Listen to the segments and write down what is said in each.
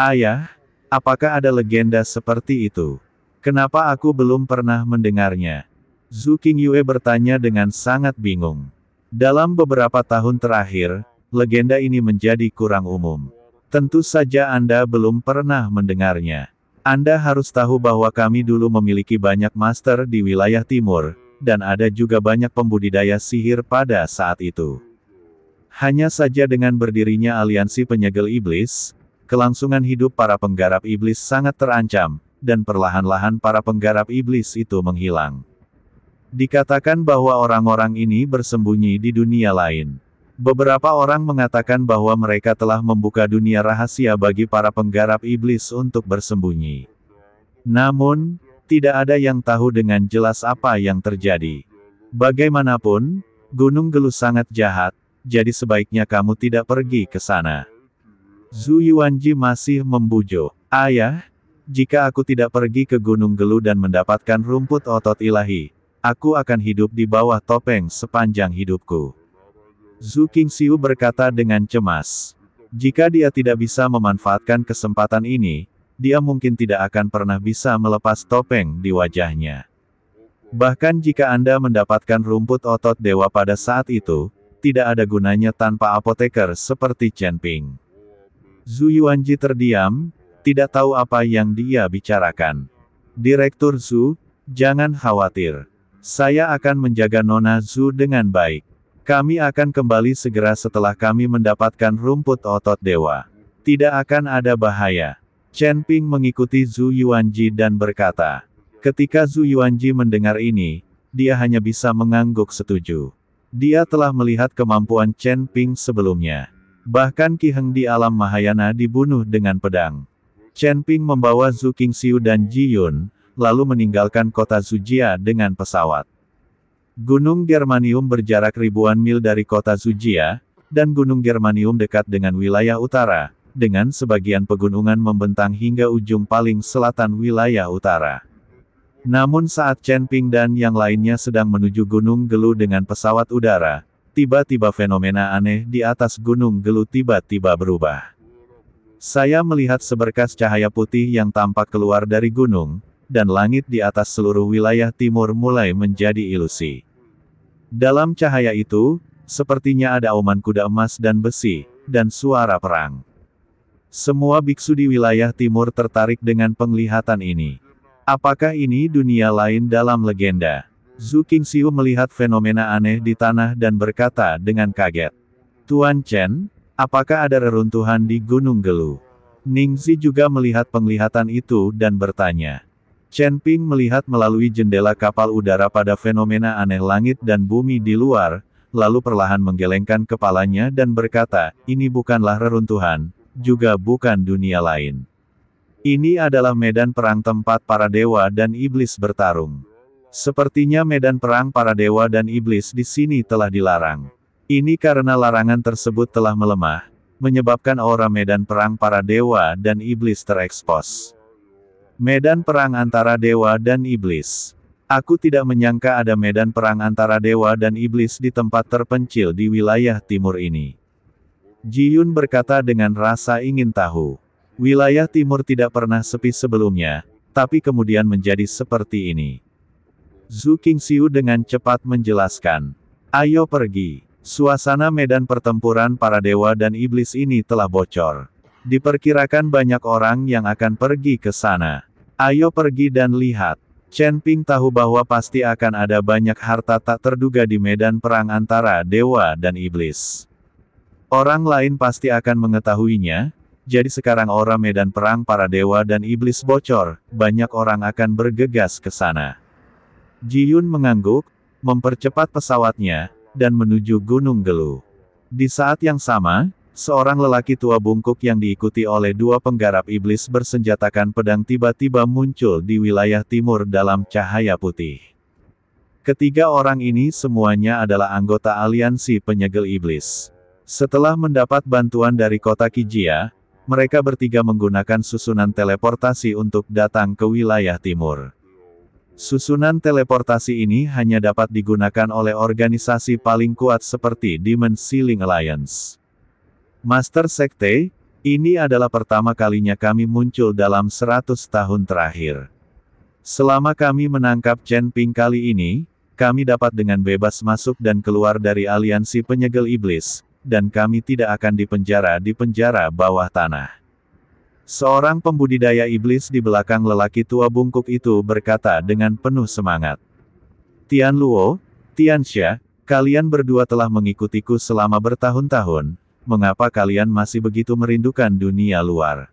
Ayah, apakah ada legenda seperti itu? Kenapa aku belum pernah mendengarnya? Zhu Qingyue bertanya dengan sangat bingung. Dalam beberapa tahun terakhir, legenda ini menjadi kurang umum. Tentu saja Anda belum pernah mendengarnya. Anda harus tahu bahwa kami dulu memiliki banyak master di wilayah timur, dan ada juga banyak pembudidaya sihir pada saat itu. Hanya saja dengan berdirinya aliansi penyegel iblis, kelangsungan hidup para penggarap iblis sangat terancam, dan perlahan-lahan para penggarap iblis itu menghilang. Dikatakan bahwa orang-orang ini bersembunyi di dunia lain. Beberapa orang mengatakan bahwa mereka telah membuka dunia rahasia bagi para penggarap iblis untuk bersembunyi. Namun, tidak ada yang tahu dengan jelas apa yang terjadi. Bagaimanapun, Gunung Geluh sangat jahat, jadi sebaiknya kamu tidak pergi ke sana. Zhu Yuanji masih membujuk. Ayah, jika aku tidak pergi ke Gunung Geluh dan mendapatkan rumput otot ilahi, aku akan hidup di bawah topeng sepanjang hidupku. Zhu Qingxiu berkata dengan cemas. Jika dia tidak bisa memanfaatkan kesempatan ini, dia mungkin tidak akan pernah bisa melepas topeng di wajahnya. Bahkan jika Anda mendapatkan rumput otot dewa pada saat itu, tidak ada gunanya tanpa apoteker seperti Chen Ping. Zhu Yuanji terdiam, tidak tahu apa yang dia bicarakan. Direktur Zhu, jangan khawatir. Saya akan menjaga Nona Zhu dengan baik. Kami akan kembali segera setelah kami mendapatkan rumput otot dewa. Tidak akan ada bahaya. Chen Ping mengikuti Zhu Yuanji dan berkata. Ketika Zhu Yuanji mendengar ini, dia hanya bisa mengangguk setuju. Dia telah melihat kemampuan Chen Ping sebelumnya. Bahkan Qi Heng di alam Mahayana dibunuh dengan pedang. Chen Ping membawa Zhu Qingxiu dan Ji Yun, lalu meninggalkan kota Zujia dengan pesawat. Gunung Germanium berjarak ribuan mil dari kota Zujia, dan Gunung Germanium dekat dengan wilayah utara, dengan sebagian pegunungan membentang hingga ujung paling selatan wilayah utara. Namun saat Chen Ping dan yang lainnya sedang menuju Gunung Geluh dengan pesawat udara, tiba-tiba fenomena aneh di atas Gunung Geluh tiba-tiba berubah. Saya melihat seberkas cahaya putih yang tampak keluar dari gunung, dan langit di atas seluruh wilayah timur mulai menjadi ilusi. Dalam cahaya itu, sepertinya ada auman kuda emas dan besi, dan suara perang. Semua biksu di wilayah timur tertarik dengan penglihatan ini. Apakah ini dunia lain dalam legenda? Zhu Qingxiu melihat fenomena aneh di tanah dan berkata dengan kaget. Tuan Chen, apakah ada reruntuhan di Gunung Geluh? Ningxi juga melihat penglihatan itu dan bertanya. Chen Ping melihat melalui jendela kapal udara pada fenomena aneh langit dan bumi di luar, lalu perlahan menggelengkan kepalanya dan berkata, ini bukanlah reruntuhan, juga bukan dunia lain. Ini adalah medan perang tempat para dewa dan iblis bertarung. Sepertinya medan perang para dewa dan iblis di sini telah dilarang. Ini karena larangan tersebut telah melemah, menyebabkan aura medan perang para dewa dan iblis terekspos. Medan perang antara dewa dan iblis. Aku tidak menyangka ada medan perang antara dewa dan iblis di tempat terpencil di wilayah timur ini. Ji Yun berkata dengan rasa ingin tahu. Wilayah timur tidak pernah sepi sebelumnya, tapi kemudian menjadi seperti ini. Zhu Qingxiu dengan cepat menjelaskan. Ayo pergi. Suasana medan pertempuran para dewa dan iblis ini telah bocor. Diperkirakan banyak orang yang akan pergi ke sana. Ayo pergi dan lihat. Chen Ping tahu bahwa pasti akan ada banyak harta tak terduga di medan perang antara dewa dan iblis. Orang lain pasti akan mengetahuinya, jadi sekarang aura medan perang para dewa dan iblis bocor, banyak orang akan bergegas ke sana. Ji Yun mengangguk, mempercepat pesawatnya, dan menuju Gunung Geluh. Di saat yang sama, seorang lelaki tua bungkuk yang diikuti oleh dua penggarap iblis bersenjatakan pedang tiba-tiba muncul di wilayah timur dalam cahaya putih. Ketiga orang ini semuanya adalah anggota aliansi penyegel iblis. Setelah mendapat bantuan dari kota Qijia, mereka bertiga menggunakan susunan teleportasi untuk datang ke wilayah timur. Susunan teleportasi ini hanya dapat digunakan oleh organisasi paling kuat seperti Demon Sealing Alliance. Master Sekte, Ini adalah pertama kalinya kami muncul dalam 100 tahun terakhir. Selama kami menangkap Chen Ping kali ini, kami dapat dengan bebas masuk dan keluar dari aliansi penyegel iblis, dan kami tidak akan dipenjara di penjara bawah tanah. Seorang pembudidaya iblis di belakang lelaki tua bungkuk itu berkata dengan penuh semangat. Tian Luo, Tianxia, kalian berdua telah mengikutiku selama bertahun-tahun, mengapa kalian masih begitu merindukan dunia luar?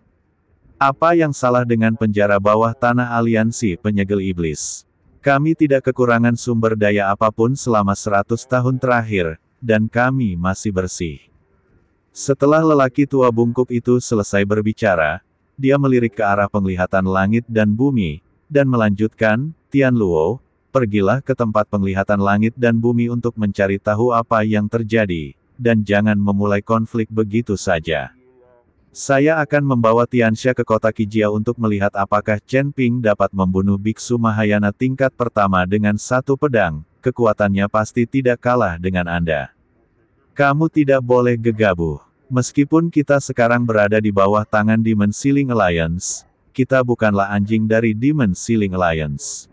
Apa yang salah dengan penjara bawah tanah aliansi penyegel iblis? Kami tidak kekurangan sumber daya apapun selama 100 tahun terakhir, dan kami masih bersih. Setelah lelaki tua bungkuk itu selesai berbicara, dia melirik ke arah penglihatan langit dan bumi, dan melanjutkan, Tian Luo, pergilah ke tempat penglihatan langit dan bumi untuk mencari tahu apa yang terjadi, dan jangan memulai konflik begitu saja. Saya akan membawa Tianxia ke kota Qijia untuk melihat apakah Chen Ping dapat membunuh biksu Mahayana tingkat pertama dengan satu pedang, kekuatannya pasti tidak kalah dengan Anda. Kamu tidak boleh gegabah. Meskipun kita sekarang berada di bawah tangan Demon Ceiling Alliance, kita bukanlah anjing dari Demon Ceiling Alliance.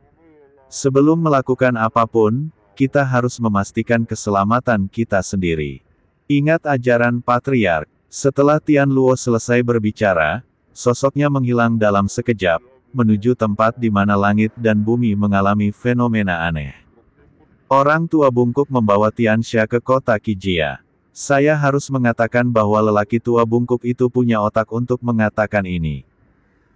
Sebelum melakukan apapun, kita harus memastikan keselamatan kita sendiri. Ingat ajaran Patriark. Setelah Tian Luo selesai berbicara, sosoknya menghilang dalam sekejap, menuju tempat di mana langit dan bumi mengalami fenomena aneh. Orang tua bungkuk membawa Tianxia ke kota Qijia. Saya harus mengatakan bahwa lelaki tua bungkuk itu punya otak untuk mengatakan ini.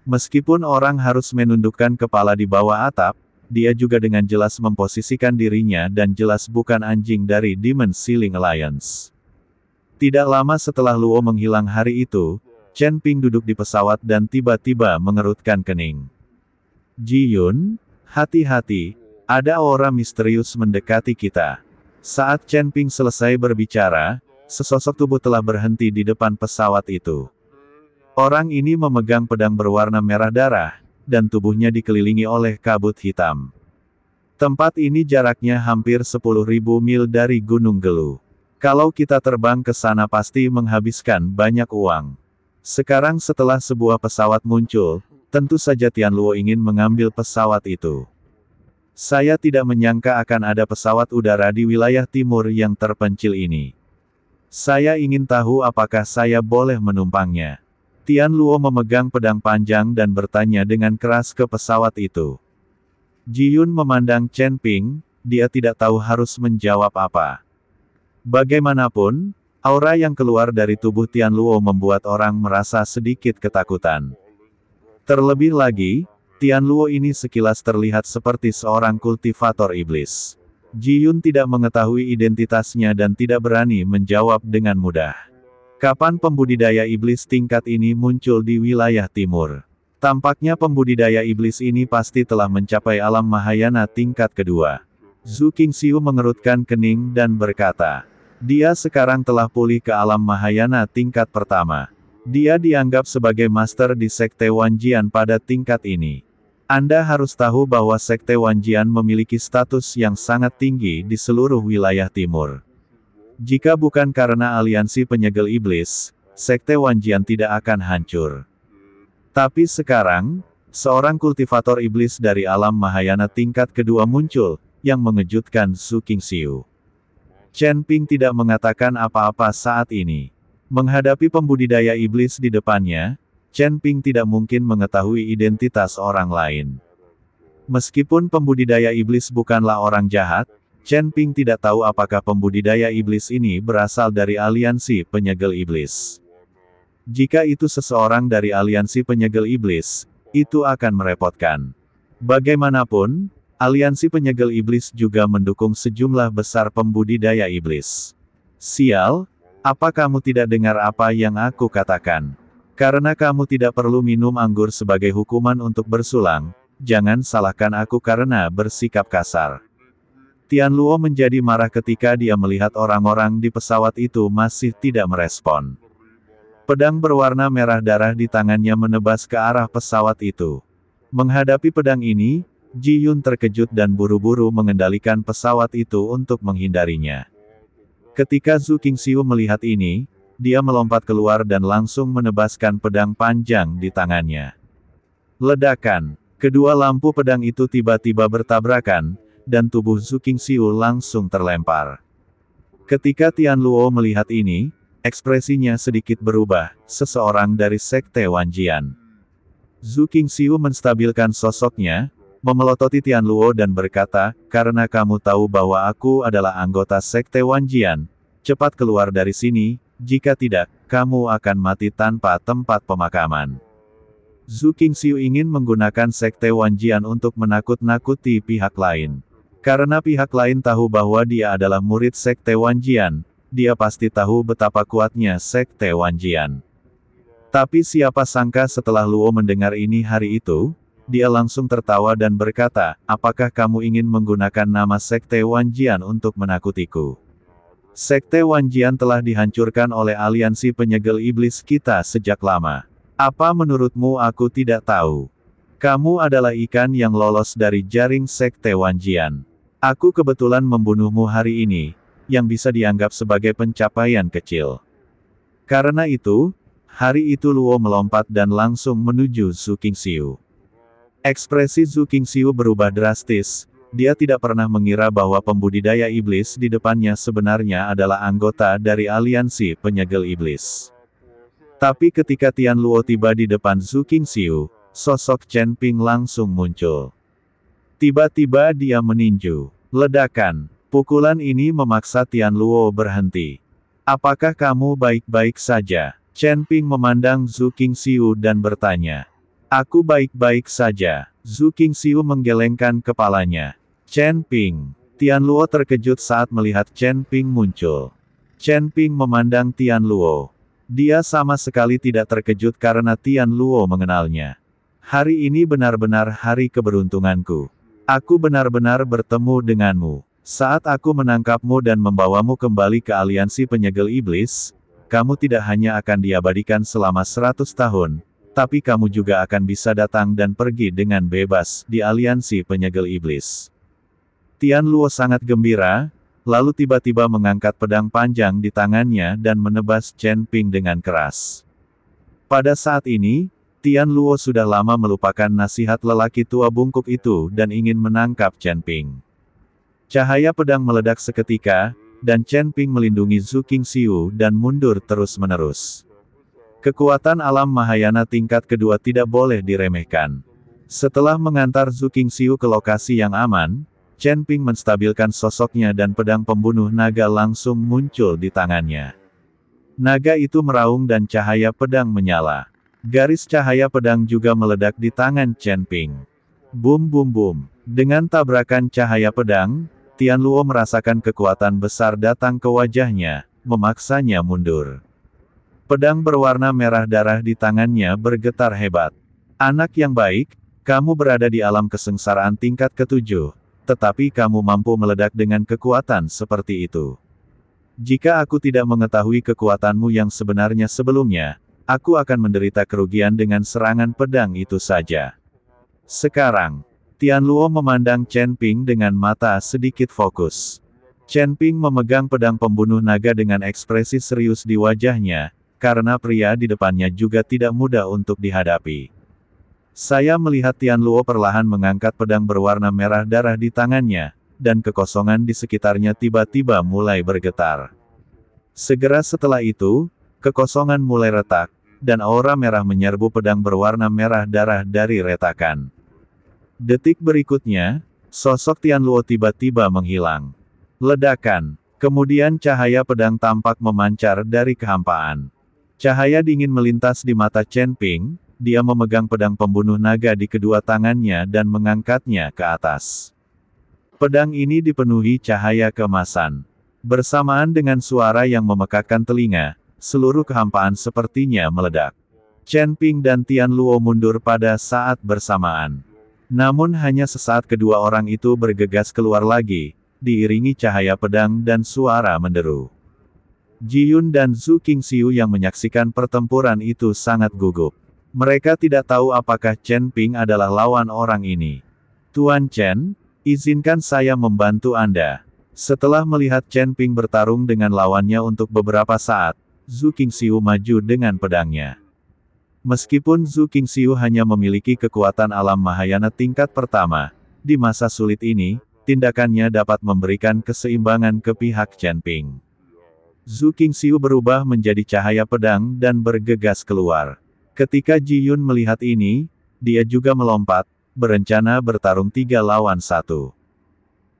Meskipun orang harus menundukkan kepala di bawah atap, dia juga dengan jelas memposisikan dirinya dan jelas bukan anjing dari Demon Ceiling Alliance. Tidak lama setelah Luo menghilang hari itu, Chen Ping duduk di pesawat dan tiba-tiba mengerutkan kening. Ji Yun, hati-hati, ada aura misterius mendekati kita. Saat Chen Ping selesai berbicara, sesosok tubuh telah berhenti di depan pesawat itu. Orang ini memegang pedang berwarna merah darah, dan tubuhnya dikelilingi oleh kabut hitam. Tempat ini jaraknya hampir 10.000 mil dari Gunung Gelu. Kalau kita terbang ke sana pasti menghabiskan banyak uang. Sekarang setelah sebuah pesawat muncul, tentu saja Tian Luo ingin mengambil pesawat itu. Saya tidak menyangka akan ada pesawat udara di wilayah timur yang terpencil ini. Saya ingin tahu apakah saya boleh menumpangnya. Tian Luo memegang pedang panjang dan bertanya dengan keras ke pesawat itu. Ji Yun memandang Chen Ping, dia tidak tahu harus menjawab apa. Bagaimanapun, aura yang keluar dari tubuh Tian Luo membuat orang merasa sedikit ketakutan. Terlebih lagi, Tian Luo ini sekilas terlihat seperti seorang kultivator iblis. Ji Yun tidak mengetahui identitasnya dan tidak berani menjawab dengan mudah. Kapan pembudidaya iblis tingkat ini muncul di wilayah timur? Tampaknya pembudidaya iblis ini pasti telah mencapai alam Mahayana tingkat kedua. Zhu Qingxiu mengerutkan kening dan berkata, dia sekarang telah pulih ke alam Mahayana tingkat pertama. Dia dianggap sebagai master di Sekte Wanjian pada tingkat ini. Anda harus tahu bahwa Sekte Wanjian memiliki status yang sangat tinggi di seluruh wilayah timur. Jika bukan karena aliansi penyegel iblis, Sekte Wanjian tidak akan hancur. Tapi sekarang, seorang kultivator iblis dari alam Mahayana tingkat kedua muncul, yang mengejutkan Zhu Qingxiu. Chen Ping tidak mengatakan apa-apa saat ini. Menghadapi pembudidaya iblis di depannya, Chen Ping tidak mungkin mengetahui identitas orang lain. Meskipun pembudidaya iblis bukanlah orang jahat, Chen Ping tidak tahu apakah pembudidaya iblis ini berasal dari aliansi penyegel iblis. Jika itu seseorang dari aliansi penyegel iblis, itu akan merepotkan. Bagaimanapun, aliansi penyegel iblis juga mendukung sejumlah besar pembudidaya iblis. Sial, apa kamu tidak dengar apa yang aku katakan? Karena kamu tidak perlu minum anggur sebagai hukuman untuk bersulang, jangan salahkan aku karena bersikap kasar. Tian Luo menjadi marah ketika dia melihat orang-orang di pesawat itu masih tidak merespon. Pedang berwarna merah darah di tangannya menebas ke arah pesawat itu. Menghadapi pedang ini, Ji Yun terkejut dan buru-buru mengendalikan pesawat itu untuk menghindarinya. Ketika Zhu Qingxiu melihat ini, dia melompat keluar dan langsung menebaskan pedang panjang di tangannya. Ledakan. Kedua lampu pedang itu tiba-tiba bertabrakan, dan tubuh Zhu Qingxiu langsung terlempar. Ketika Tian Luo melihat ini, ekspresinya sedikit berubah, seseorang dari Sekte Wanjian. Zhu Qingxiu menstabilkan sosoknya, memelototi Tian Luo dan berkata, "Karena kamu tahu bahwa aku adalah anggota Sekte Wanjian, cepat keluar dari sini, jika tidak, kamu akan mati tanpa tempat pemakaman." Zhu Qingxiu ingin menggunakan Sekte Wanjian untuk menakut-nakuti pihak lain. Karena pihak lain tahu bahwa dia adalah murid Sekte Wanjian, dia pasti tahu betapa kuatnya Sekte Wanjian. Tapi siapa sangka setelah Luo mendengar ini hari itu, dia langsung tertawa dan berkata, "Apakah kamu ingin menggunakan nama Sekte Wanjian untuk menakutiku? Sekte Wanjian telah dihancurkan oleh aliansi penyegel iblis kita sejak lama. Apa menurutmu aku tidak tahu? Kamu adalah ikan yang lolos dari jaring Sekte Wanjian. Aku kebetulan membunuhmu hari ini, yang bisa dianggap sebagai pencapaian kecil." Karena itu, hari itu Luo melompat dan langsung menuju Zhu Qingxiu. Ekspresi Zhu Qingxiu berubah drastis, dia tidak pernah mengira bahwa pembudidaya iblis di depannya sebenarnya adalah anggota dari aliansi penyegel iblis. Tapi ketika Tian Luo tiba di depan Zhu Qingxiu, sosok Chen Ping langsung muncul. Tiba-tiba dia meninju. Ledakan. Pukulan ini memaksa Tian Luo berhenti. "Apakah kamu baik-baik saja?" Chen Ping memandang Zhu Qingxiu dan bertanya. "Aku baik-baik saja." Zhu Qingxiu menggelengkan kepalanya. "Chen Ping." Tian Luo terkejut saat melihat Chen Ping muncul. Chen Ping memandang Tian Luo. Dia sama sekali tidak terkejut karena Tian Luo mengenalnya. "Hari ini benar-benar hari keberuntunganku. Aku benar-benar bertemu denganmu. Saat aku menangkapmu dan membawamu kembali ke aliansi penyegel iblis, kamu tidak hanya akan diabadikan selama 100 tahun, tapi kamu juga akan bisa datang dan pergi dengan bebas di aliansi penyegel iblis." Tian Luo sangat gembira, lalu tiba-tiba mengangkat pedang panjang di tangannya dan menebas Chen Ping dengan keras. Pada saat ini, Tian Luo sudah lama melupakan nasihat lelaki tua bungkuk itu dan ingin menangkap Chen Ping. Cahaya pedang meledak seketika, dan Chen Ping melindungi Zhu Qingxiu dan mundur terus-menerus. Kekuatan alam Mahayana tingkat kedua tidak boleh diremehkan. Setelah mengantar Zhu Qingxiu ke lokasi yang aman, Chen Ping menstabilkan sosoknya dan pedang pembunuh naga langsung muncul di tangannya. Naga itu meraung dan cahaya pedang menyala. Garis cahaya pedang juga meledak di tangan Chen Ping. Bum bum bum. Dengan tabrakan cahaya pedang, Tian Luo merasakan kekuatan besar datang ke wajahnya, memaksanya mundur. Pedang berwarna merah darah di tangannya bergetar hebat. "Anak yang baik, kamu berada di alam kesengsaraan tingkat ketujuh, tetapi kamu mampu meledak dengan kekuatan seperti itu. Jika aku tidak mengetahui kekuatanmu yang sebenarnya sebelumnya, aku akan menderita kerugian dengan serangan pedang itu saja." Sekarang, Tian Luo memandang Chen Ping dengan mata sedikit fokus. Chen Ping memegang pedang pembunuh naga dengan ekspresi serius di wajahnya, karena pria di depannya juga tidak mudah untuk dihadapi. Saya melihat Tian Luo perlahan mengangkat pedang berwarna merah darah di tangannya, dan kekosongan di sekitarnya tiba-tiba mulai bergetar. Segera setelah itu, kekosongan mulai retak, dan aura merah menyerbu pedang berwarna merah darah dari retakan. Detik berikutnya, sosok Tian Luo tiba-tiba menghilang. Ledakan. Kemudian cahaya pedang tampak memancar dari kehampaan. Cahaya dingin melintas di mata Chen Ping, dia memegang pedang pembunuh naga di kedua tangannya dan mengangkatnya ke atas. Pedang ini dipenuhi cahaya keemasan. Bersamaan dengan suara yang memekakkan telinga, seluruh kehampaan sepertinya meledak. Chen Ping dan Tian Luo mundur pada saat bersamaan. Namun hanya sesaat kedua orang itu bergegas keluar lagi, diiringi cahaya pedang dan suara menderu. Ji Yun dan Zhu Qingxiu yang menyaksikan pertempuran itu sangat gugup. Mereka tidak tahu apakah Chen Ping adalah lawan orang ini. "Tuan Chen, izinkan saya membantu Anda." Setelah melihat Chen Ping bertarung dengan lawannya untuk beberapa saat, Zhu Qingxiu maju dengan pedangnya. Meskipun Zhu Qingxiu hanya memiliki kekuatan alam Mahayana tingkat pertama, di masa sulit ini, tindakannya dapat memberikan keseimbangan ke pihak Chen Ping. Zhu Qingxiu berubah menjadi cahaya pedang dan bergegas keluar. Ketika Ji Yun melihat ini, dia juga melompat, berencana bertarung 3 lawan 1.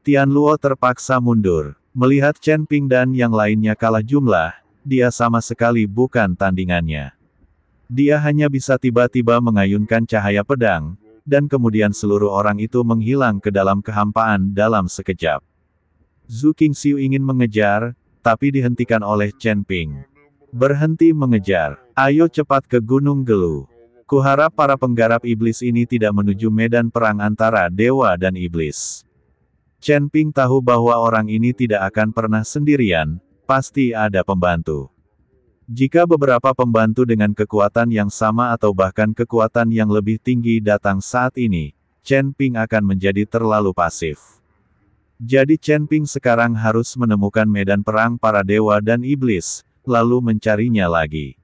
Tian Luo terpaksa mundur. Melihat Chen Ping dan yang lainnya kalah jumlah, dia sama sekali bukan tandingannya. Dia hanya bisa tiba-tiba mengayunkan cahaya pedang, dan kemudian seluruh orang itu menghilang ke dalam kehampaan dalam sekejap. Zhu Qingxiu ingin mengejar, tapi dihentikan oleh Chen Ping. Berhenti mengejar. Ayo cepat ke Gunung Gelu. Kuharap para penggarap iblis ini tidak menuju medan perang antara dewa dan iblis. Chen Ping tahu bahwa orang ini tidak akan pernah sendirian, pasti ada pembantu. Jika beberapa pembantu dengan kekuatan yang sama atau bahkan kekuatan yang lebih tinggi datang saat ini, Chen Ping akan menjadi terlalu pasif. Jadi Chen Ping sekarang harus menemukan medan perang para dewa dan iblis, lalu mencarinya lagi.